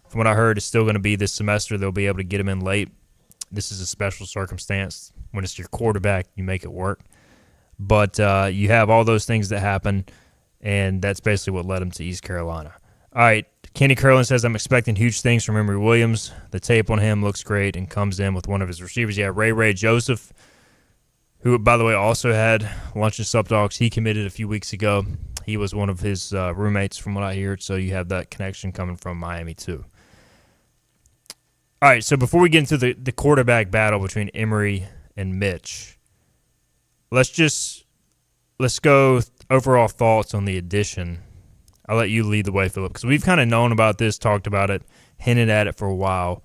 from what I heard, it's still going to be this semester. They'll be able to get him in late. This is a special circumstance. When it's your quarterback, you make it work. But you have all those things that happen, and that's basically what led him to East Carolina. All right, Kenny Curlin says, I'm expecting huge things from Emory Williams. The tape on him looks great and comes in with one of his receivers. Yeah, Ray Joseph, who, by the way, also had lunch at Sup Dogs. He committed a few weeks ago. He was one of his roommates from what I hear, so you have that connection coming from Miami too. All right, so before we get into the quarterback battle between Emory and Mitch, let's go overall thoughts on the addition. I'll let you lead the way, Philip, because we've kind of known about this, talked about it, hinted at it for a while.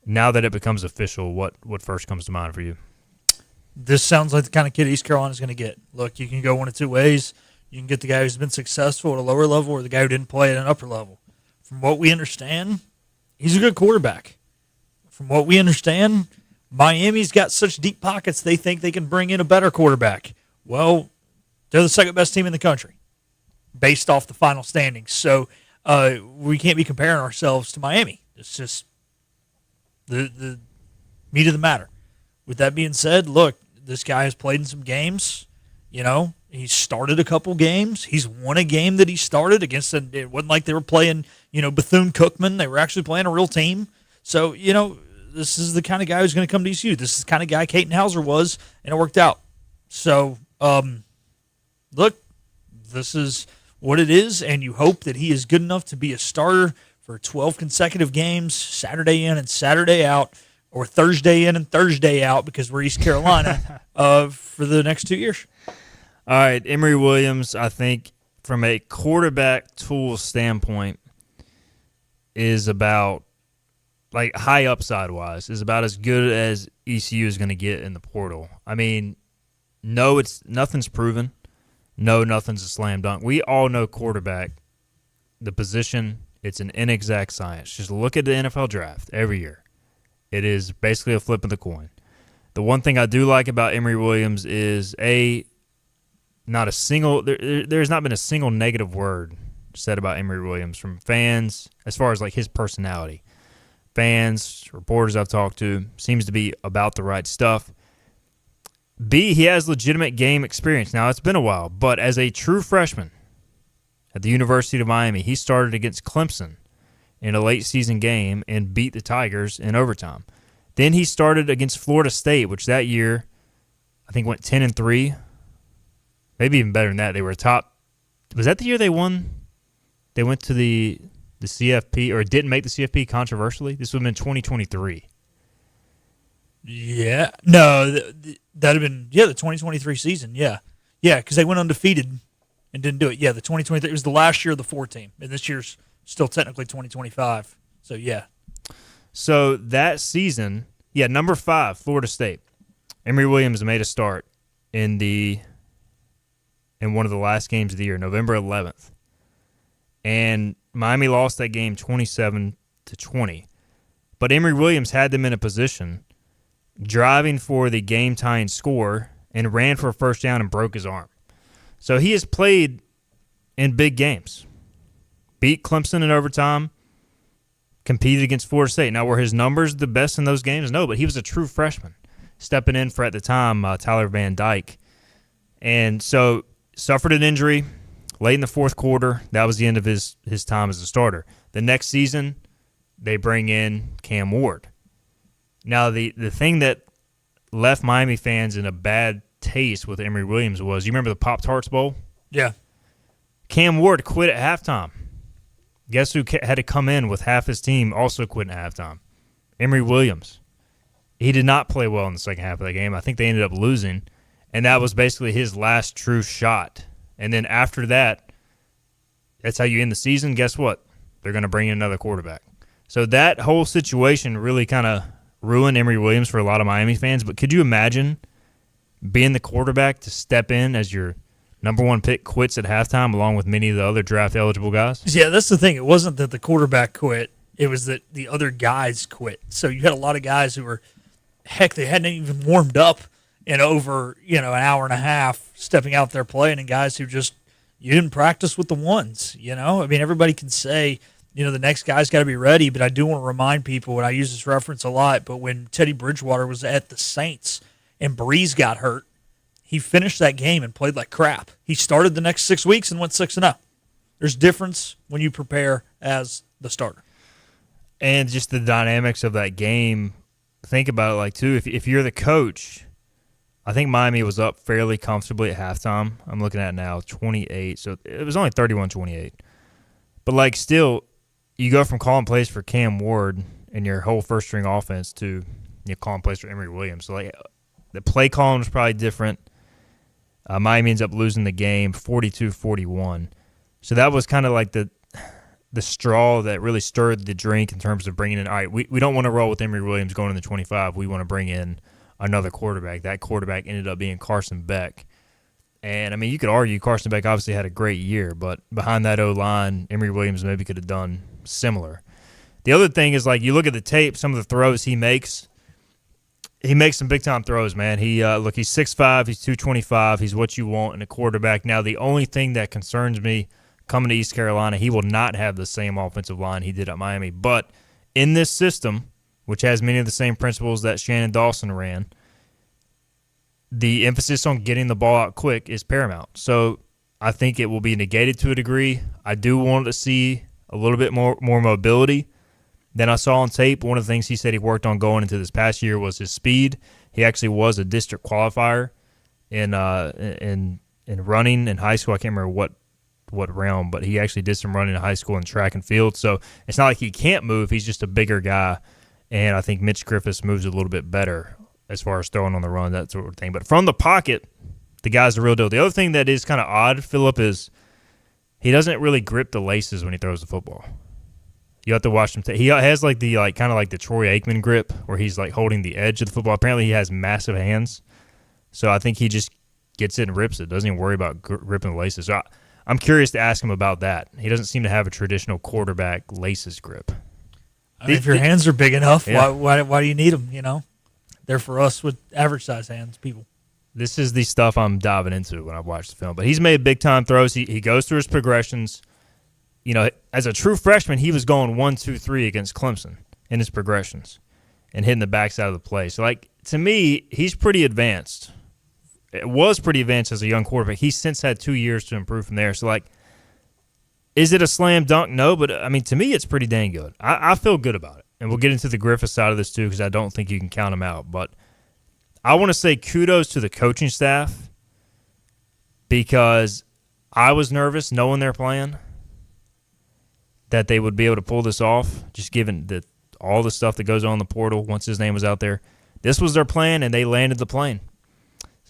Now that it becomes official, what first comes to mind for you? This sounds like the kind of kid East Carolina's going to get. Look, you can go one of two ways. You can get the guy who's been successful at a lower level or the guy who didn't play at an upper level. From what we understand, he's a good quarterback. From what we understand, Miami's got such deep pockets they think they can bring in a better quarterback. Well, they're the second best team in the country based off the final standings. So we can't be comparing ourselves to Miami. It's just the meat of the matter. With that being said, look, this guy has played in some games. He started a couple games. He's won a game that he started against. It wasn't like they were playing, Bethune-Cookman. They were actually playing a real team. So, this is the kind of guy who's going to come to ECU. This is the kind of guy Caton Hauser was, and it worked out. So, look, this is what it is, and you hope that he is good enough to be a starter for 12 consecutive games, Saturday in and Saturday out, or Thursday in and Thursday out because we're East Carolina for the next 2 years. All right, Emory Williams, I think from a quarterback tool standpoint, is about, like high upside wise, is about as good as ECU is going to get in the portal. I mean, no, nothing's proven. No, nothing's a slam dunk. We all know quarterback, the position, it's an inexact science. Just look at the NFL draft every year. It is basically a flip of the coin. The one thing I do like about Emory Williams is there's not been a single negative word said about Emory Williams from fans as far as like his personality. Fans, reporters I've talked to, seems to be about the right stuff. B, he has legitimate game experience. Now, it's been a while, but as a true freshman at the University of Miami, he started against Clemson in a late-season game and beat the Tigers in overtime. Then he started against Florida State, which that year I think went 10-3. Maybe even better than that. They were top. Was that the year they won? They went to the CFP, or didn't make the CFP controversially? This would have been 2023. Yeah. No, that would have been, the 2023 season, yeah. Yeah, because they went undefeated and didn't do it. Yeah, the 2023, it was the last year of the 4 team, and this year's still technically 2025. So, yeah. So, that season, number 5, Florida State. Emory Williams made a start in one of the last games of the year, November 11th. And Miami lost that game 27-20. But Emory Williams had them in a position driving for the game-tying score and ran for a first down and broke his arm. So he has played in big games. Beat Clemson in overtime, competed against Florida State. Now, were his numbers the best in those games? No, but he was a true freshman, stepping in for, at the time, Tyler Van Dyke. And so suffered an injury late in the fourth quarter. That was the end of his time as a starter. The next season, they bring in Cam Ward. Now, the thing that left Miami fans in a bad taste with Emory Williams was, you remember the Pop-Tarts Bowl? Yeah. Cam Ward quit at halftime. Guess who had to come in with half his team also quitting at halftime? Emory Williams. He did not play well in the second half of the game. I think they ended up losing, and that was basically his last true shot. And then after that, that's how you end the season. Guess what? They're going to bring in another quarterback. So that whole situation really kind of ruined Emory Williams for a lot of Miami fans. But could you imagine being the quarterback to step in as your number 1 pick quits at halftime along with many of the other draft-eligible guys? Yeah, that's the thing. It wasn't that the quarterback quit. It was that the other guys quit. So you had a lot of guys who were, they hadn't even warmed up in over, an hour and a half stepping out there playing, and guys who just, you didn't practice with the ones, I mean, everybody can say, the next guy's got to be ready, but I do want to remind people, and I use this reference a lot, but when Teddy Bridgewater was at the Saints and Breeze got hurt, he finished that game and played like crap. He started the next 6 weeks and went 6-0. There's difference when you prepare as the starter. And just the dynamics of that game, think about it like, too, if you're the coach, I think Miami was up fairly comfortably at halftime. I'm looking at it now, 28. So it was only 31-28. But, like, still, you go from calling plays for Cam Ward and your whole first-string offense to calling plays for Emory Williams. So, like, the play calling was probably different. Miami ends up losing the game 42-41. So that was kind of like the straw that really stirred the drink in terms of bringing in, all right, we don't want to roll with Emory Williams going in the 25. We want to bring in another quarterback. That quarterback ended up being Carson Beck. And, I mean, you could argue Carson Beck obviously had a great year, but behind that O-line, Emory Williams maybe could have done similar. The other thing is, like, you look at the tape, some of the throws he makes some big-time throws, man. He's 6'5", he's 225, he's what you want in a quarterback. Now, the only thing that concerns me coming to East Carolina, he will not have the same offensive line he did at Miami. But in this system, which has many of the same principles that Shannon Dawson ran, the emphasis on getting the ball out quick is paramount. So I think it will be negated to a degree. I do want to see a little bit more mobility than I saw on tape. One of the things he said he worked on going into this past year was his speed. He actually was a district qualifier in running in high school. I can't remember what realm, but he actually did some running in high school in track and field. So it's not like he can't move. He's just a bigger guy, and I think Mitch Griffiths moves a little bit better as far as throwing on the run, that sort of thing. But from the pocket, the guy's the real deal. The other thing that is kind of odd, Phillip, is he doesn't really grip the laces when he throws the football. You have to watch him. He has kind of like the Troy Aikman grip, where he's like holding the edge of the football. Apparently, he has massive hands, so I think he just gets it and rips it. Doesn't even worry about ripping the laces. So I'm curious to ask him about that. He doesn't seem to have a traditional quarterback laces grip. I mean, if your hands are big enough, yeah. why do you need them? You know, they're for us with average size hands, people. This is the stuff I'm diving into when I watch the film. But he's made big time throws. He goes through his progressions. You know, as a true freshman, he was going 1, 2, 3 against Clemson in his progressions and hitting the backside of the play. So, like, to me, he's pretty advanced. It was pretty advanced as a young quarterback. He's since had 2 years to improve from there. So, like, is it a slam dunk? No, but, I mean, to me, it's pretty dang good. I feel good about it. And we'll get into the Griffith side of this, too, because I don't think you can count him out. But I want to say kudos to the coaching staff, because I was nervous knowing their plan that they would be able to pull this off, just given all the stuff that goes on in the portal once his name was out there. This was their plan, and they landed the plane.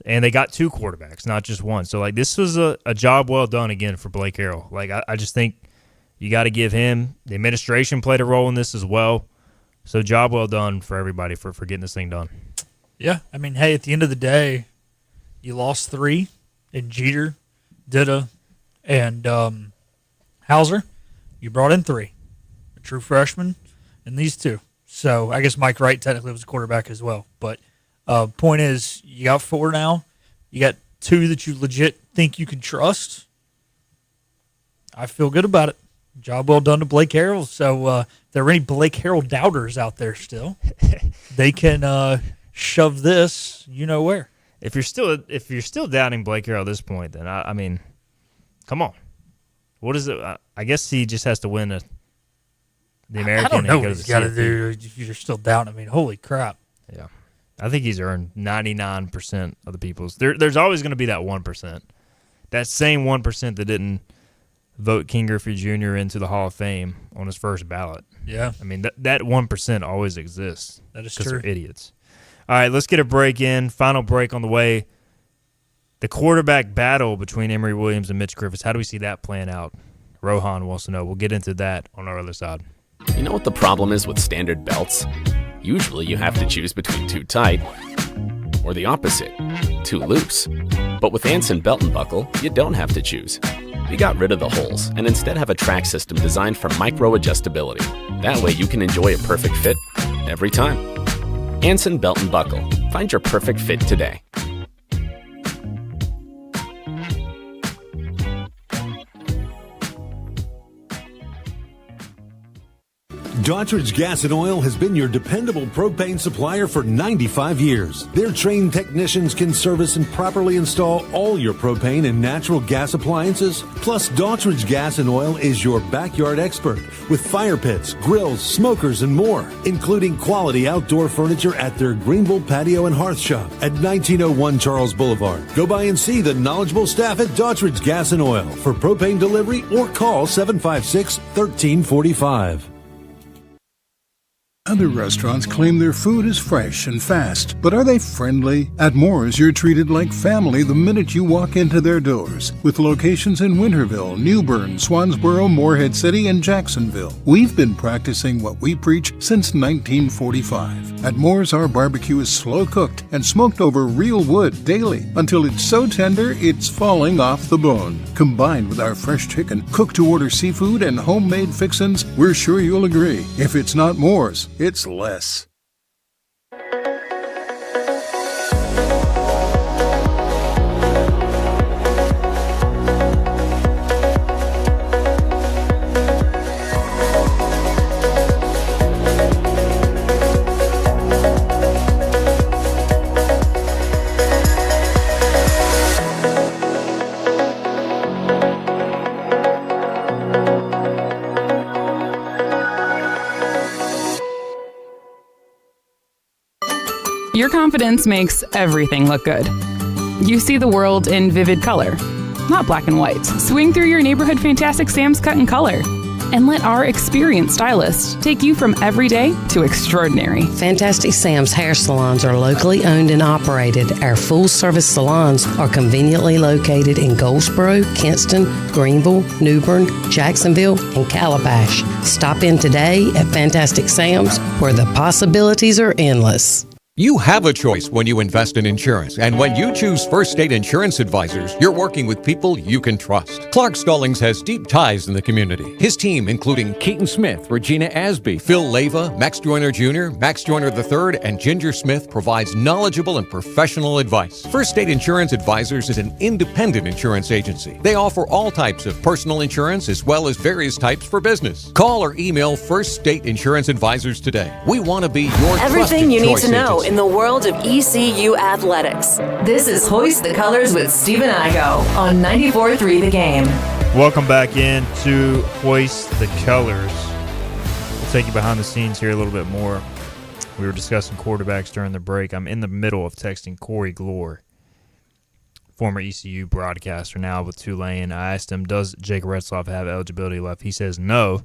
And they got 2 quarterbacks, not just one. So, like, this was a job well done again for Blake Harrell. Like, I just think you got to give him – the administration played a role in this as well. So, job well done for everybody for getting this thing done. Yeah. I mean, hey, at the end of the day, you lost 3 in Jeter, Ditta, and Hauser. You brought in 3, a true freshman, and these 2. So I guess Mike Wright technically was a quarterback as well. But point is, you got 4 now. You got 2 that you legit think you can trust. I feel good about it. Job well done to Blake Harrell. So if there are any Blake Harrell doubters out there still, they can shove this, you know where. If you're still doubting Blake Harrell at this point, then I mean, come on. What is it? I guess he just has to win the American. I don't know what he's got to do if you're still doubting. I mean, holy crap. Yeah. I think he's earned 99% of the people's. There's always going to be that 1%. That same 1% that didn't vote King Griffey Jr. into the Hall of Fame on his first ballot. Yeah. I mean, that 1% always exists. That is true. Because they're idiots. All right, let's get a break in. Final break on the way. The quarterback battle between Emory Williams and Mitch Griffiths, how do we see that playing out? Rohan wants to know. We'll get into that on our other side. You know what the problem is with standard belts? Usually you have to choose between too tight or the opposite, too loose. But with Anson Belt & Buckle, you don't have to choose. We got rid of the holes and instead have a track system designed for micro-adjustability. That way you can enjoy a perfect fit every time. Anson Belt & Buckle. Find your perfect fit today. Daughtridge Gas and Oil has been your dependable propane supplier for 95 years. Their trained technicians can service and properly install all your propane and natural gas appliances. Plus, Daughtridge Gas and Oil is your backyard expert with fire pits, grills, smokers, and more, including quality outdoor furniture at their Greenville Patio and Hearth Shop at 1901 Charles Boulevard. Go by and see the knowledgeable staff at Daughtridge Gas and Oil for propane delivery or call 756-1345. Other restaurants claim their food is fresh and fast, but are they friendly? At Moore's, you're treated like family the minute you walk into their doors. With locations in Winterville, New Bern, Swansboro, Morehead City, and Jacksonville. We've been practicing what we preach since 1945. At Moore's, our barbecue is slow cooked and smoked over real wood daily until it's so tender it's falling off the bone. Combined with our fresh chicken, cooked-to-order seafood, and homemade fixins, we're sure you'll agree. If it's not Moore's, it's less. Your confidence makes everything look good. You see the world in vivid color, not black and white. Swing through your neighborhood Fantastic Sam's Cut in Color and let our experienced stylists take you from everyday to extraordinary. Fantastic Sam's hair salons are locally owned and operated. Our full-service salons are conveniently located in Goldsboro, Kinston, Greenville, New Bern, Jacksonville, and Calabash. Stop in today at Fantastic Sam's, where the possibilities are endless. You have a choice when you invest in insurance, and when you choose First State Insurance Advisors, you're working with people you can trust. Clark Stallings has deep ties in the community. His team, including Keaton Smith, Regina Asby, Phil Leyva, Max Joyner Jr., Max Joyner III, and Ginger Smith, provides knowledgeable and professional advice. First State Insurance Advisors is an independent insurance agency. They offer all types of personal insurance as well as various types for business. Call or email First State Insurance Advisors today. We want to be your Everything you need to know agency. in the world of ECU athletics. This is Hoist the Colors with Stephen Igo on 94.3 The Game. Welcome back into Hoist the Colors. We'll take you behind the scenes here a little bit more. We were discussing quarterbacks during the break. I'm in the middle of texting Corey Glore, former ECU broadcaster now with Tulane. I asked him, does Jake Retzloff have eligibility left? He says no.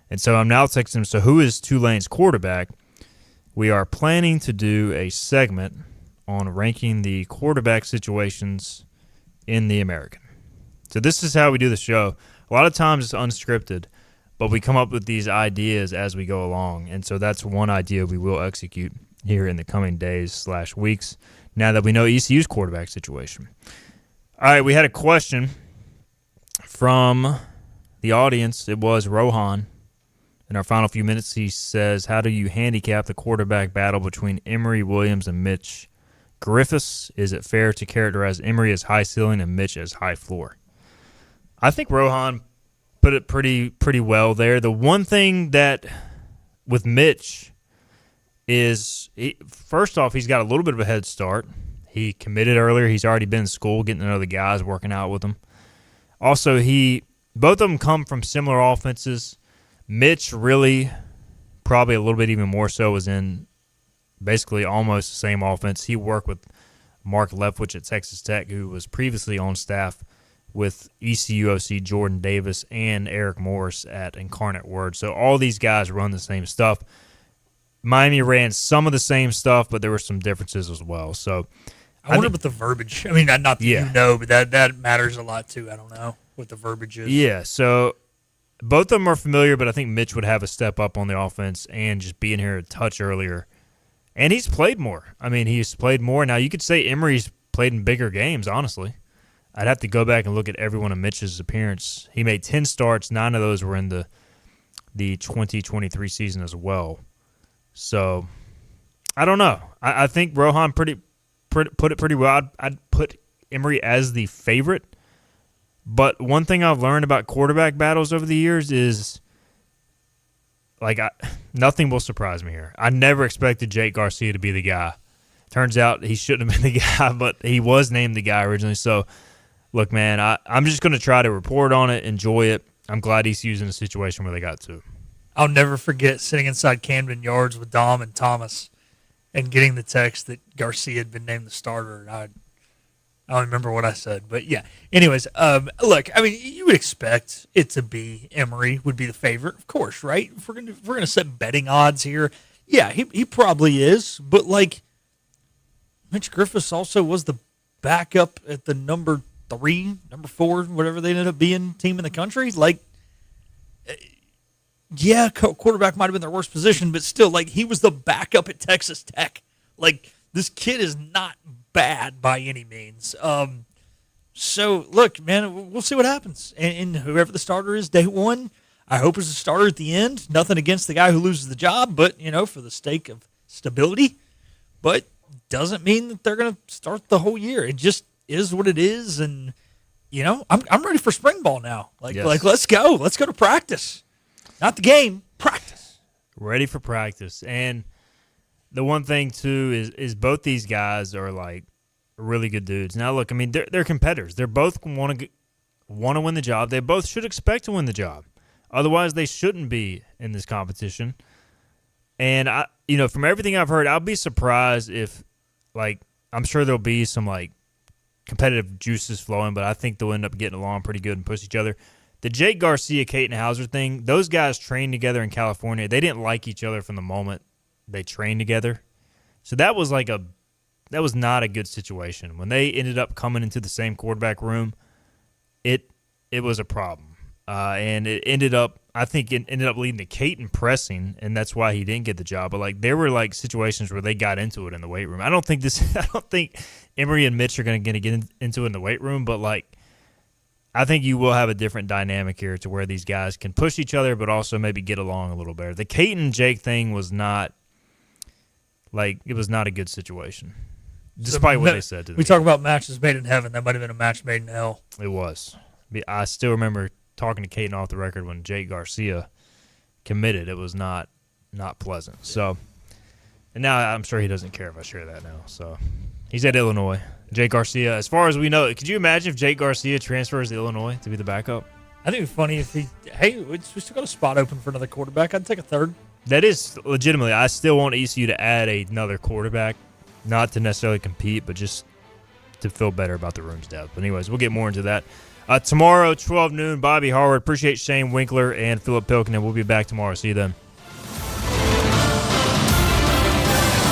And so I'm now texting him, so who is Tulane's quarterback? We are planning to do a segment on ranking the quarterback situations in the American. So this is how we do the show. A lot of times it's unscripted, but we come up with these ideas as we go along. And so that's one idea we will execute here in the coming days/weeks now that we know ECU's quarterback situation. All right, we had a question from the audience. It was Rohan. In our final few minutes, he says, how do you handicap the quarterback battle between Emory Williams and Mitch Griffiths? Is it fair to characterize Emory as high ceiling and Mitch as high floor? I think Rohan put it pretty well there. The one thing that with Mitch is, first off, he's got a little bit of a head start. He committed earlier. He's already been in school, getting to know the guys, working out with them. Also, both of them come from similar offenses. Mitch really, probably a little bit even more so, was in basically almost the same offense. He worked with Mark Leftwich at Texas Tech, who was previously on staff with ECU OC Jordan Davis and Eric Morris at Incarnate Word. So all these guys run the same stuff. Miami ran some of the same stuff, but there were some differences as well. So I wonder what the verbiage. I mean, not that you know, but that matters a lot too. I don't know what the verbiage is. Yeah, so both of them are familiar, but I think Mitch would have a step up on the offense and just being here a touch earlier. And he's played more. I mean, he's played more. Now, you could say Emory's played in bigger games, honestly. I'd have to go back and look at every one of Mitch's appearance. He made 10 starts. 9 of those were in the 2023 season as well. So, I don't know. I think Rohan put it pretty well. I'd put Emory as the favorite. But one thing I've learned about quarterback battles over the years is, nothing will surprise me here. I never expected Jake Garcia to be the guy. Turns out he shouldn't have been the guy, but he was named the guy originally. So, look, man, I'm just going to try to report on it, enjoy it. I'm glad ECU's in a situation where they got to. I'll never forget sitting inside Camden Yards with Dom and Thomas and getting the text that Garcia had been named the starter, and I don't remember what I said, but yeah. Anyways, look, I mean, you would expect it to be Emory would be the favorite, of course, right? If we're gonna set betting odds here, Yeah, he probably is. But, like, Mitch Griffiths also was the backup at the number 3, number 4, whatever they ended up being, team in the country. Like, yeah, quarterback might have been their worst position, but still, like, he was the backup at Texas Tech. Like, this kid is not bad by any means. So, look, man, we'll see what happens. And whoever the starter is day one, I hope is the starter at the end. Nothing against the guy who loses the job, but, for the sake of stability. But doesn't mean that they're going to start the whole year. It just is what it is. And, I'm ready for spring ball now. Like, let's go. Let's go to practice. Not the game, practice. Ready for practice. And the one thing, too, is both these guys are, like, really good dudes. Now, look, I mean, they're competitors. They're both want to win the job. They both should expect to win the job. Otherwise, they shouldn't be in this competition. And, from everything I've heard, I'll be surprised if, like, I'm sure there'll be some, like, competitive juices flowing, but I think they'll end up getting along pretty good and push each other. The Jake Garcia, Katon Hauser thing, those guys trained together in California. They didn't like each other from the moment they trained together. So that was not a good situation. When they ended up coming into the same quarterback room, it was a problem. And it ended up leading to Katon pressing, and that's why he didn't get the job. But, like, there were, like, situations where they got into it in the weight room. I don't think Emory and Mitch are going to get into it in the weight room, but, like, I think you will have a different dynamic here to where these guys can push each other but also maybe get along a little better. The Katon-Jake thing was not, like, it was not a good situation, despite what they said to me. We talk about matches made in heaven. That might have been a match made in hell. It was. I still remember talking to Katon off the record when Jake Garcia committed. It was not pleasant. So, and now I'm sure he doesn't care if I share that now. So, he's at Illinois. Jake Garcia, as far as we know, could you imagine if Jake Garcia transfers to Illinois to be the backup? I think it'd be funny if we still got a spot open for another quarterback. I'd take a third. That is legitimately. I still want ECU to add another quarterback, not to necessarily compete, but just to feel better about the room's depth. But anyways, we'll get more into that. Tomorrow, 12 noon, Bobby Harward. Appreciate Shane Winkler and Philip Pilkinen. We'll be back tomorrow. See you then.